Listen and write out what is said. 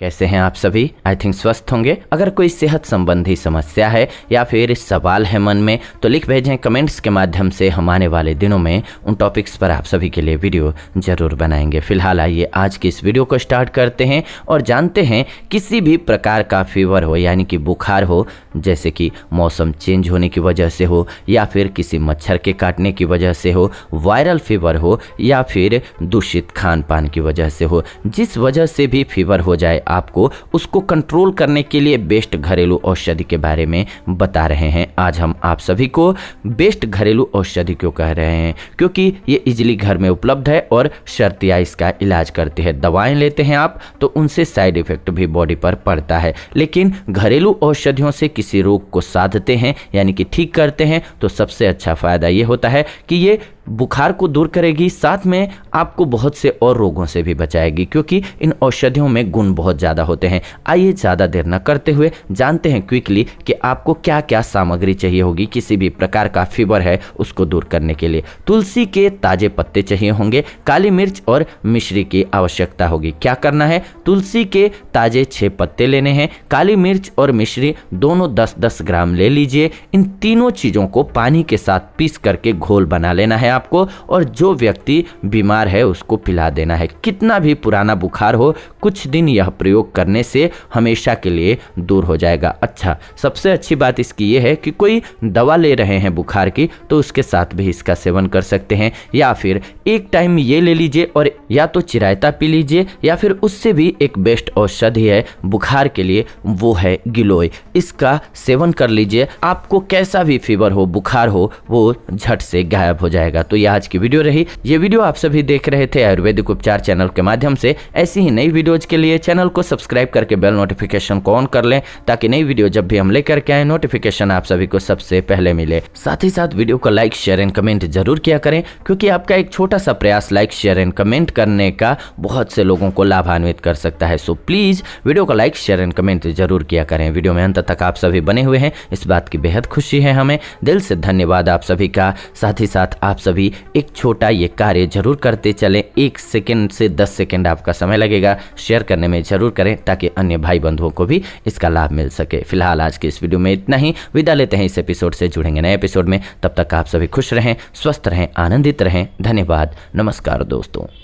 कैसे हैं आप सभी? आई थिंक स्वस्थ होंगे। अगर कोई सेहत संबंधी समस्या है या फिर सवाल है मन में तो लिख भेजें कमेंट्स के माध्यम से। हम आने वाले दिनों में उन टॉपिक्स पर आप सभी के लिए वीडियो जरूर बनाएंगे। फिलहाल आइए आज की इस वीडियो को स्टार्ट करते हैं और जानते हैं किसी भी प्रकार का फीवर हो यानी कि बुखार हो, जैसे कि मौसम चेंज होने की वजह से हो या फिर किसी मच्छर के काटने की वजह से हो, वायरल फीवर हो या फिर दूषित खान पान की वजह से हो, जिस वजह से भी फीवर हो जाए आपको उसको कंट्रोल करने के लिए बेस्ट घरेलू औषधि के बारे में बता रहे हैं। आज हम आप सभी को बेस्ट घरेलू औषधि क्यों कह रहे हैं, क्योंकि ये इजीली घर में उपलब्ध है और शर्तिया इसका इलाज करती है। दवाएं लेते हैं आप तो उनसे साइड इफेक्ट भी बॉडी पर पड़ता है, लेकिन घरेलू औषधियों से किसी रोग को साधते हैं यानी कि ठीक करते हैं तो सबसे अच्छा फायदा ये होता है कि ये बुखार को दूर करेगी, साथ में आपको बहुत से और रोगों से भी बचाएगी, क्योंकि इन औषधियों में गुण बहुत ज़्यादा होते हैं। आइए ज़्यादा देर न करते हुए जानते हैं क्विकली कि आपको क्या क्या सामग्री चाहिए होगी किसी भी प्रकार का फीवर है उसको दूर करने के लिए। तुलसी के ताजे पत्ते चाहिए होंगे, काली मिर्च और मिश्री की आवश्यकता होगी। क्या करना है, तुलसी के ताजे 6 पत्ते लेने हैं, काली मिर्च और मिश्री दोनों 10-10 ग्राम ले लीजिए। इन तीनों चीज़ों को पानी के साथ पीस करके घोल बना लेना है आपको, और जो व्यक्ति बीमार है उसको पिला देना है। कितना भी पुराना बुखार हो, कुछ दिन यह प्रयोग करने से हमेशा के लिए दूर हो जाएगा। अच्छा, सबसे अच्छी बात इसकी ये है कि कोई दवा ले रहे हैं बुखार की तो उसके साथ भी इसका सेवन कर सकते हैं, या फिर एक टाइम ये ले लीजिए और या तो चिरायता पी लीजिए, या फिर उससे भी एक बेस्ट औषधि है बुखार के लिए, वो है गिलोय। इसका सेवन कर लीजिए, आपको कैसा भी फीवर हो, बुखार हो, वो झट से गायब हो जाएगा। तो ये आज की वीडियो रही। ये वीडियो आप सभी देख रहे थे आयुर्वेदिक उपचार चैनल के माध्यम से। ऐसी ही नई वीडियोज के लिए चैनल को सब्सक्राइब करके बेल नोटिफिकेशन को ऑन कर लें, ताकि नई वीडियो जब भी हम लेकर के आए नोटिफिकेशन आप सभी को सबसे पहले मिले। साथ ही साथ वीडियो को लाइक शेयर एंड कमेंट जरूर किया करें, क्योंकि आपका एक छोटा सा प्रयास लाइक शेयर एंड कमेंट करने का बहुत से लोगों को लाभान्वित कर सकता है। सो प्लीज वीडियो को लाइक शेयर एंड कमेंट जरूर किया करें। वीडियो में अंत तक आप सभी बने हुए हैं, इस बात की बेहद खुशी है हमें। दिल से धन्यवाद आप सभी का। साथ ही साथ आप सभी एक छोटा ये कार्य जरूर करते चलें। 1 सेकंड से 10 सेकंड आपका समय लगेगा, शेयर करने में जरूर करें ताकि अन्य भाई बंधुओं को भी इसका लाभ मिल सके। फिलहाल आज के इस वीडियो में इतना ही। विदा लेते हैं इस एपिसोड से, जुड़ेंगे नए एपिसोड में। तब तक आप सभी खुश रहें, स्वस्थ रहें, आनंदित रहें। धन्यवाद, नमस्कार दोस्तों।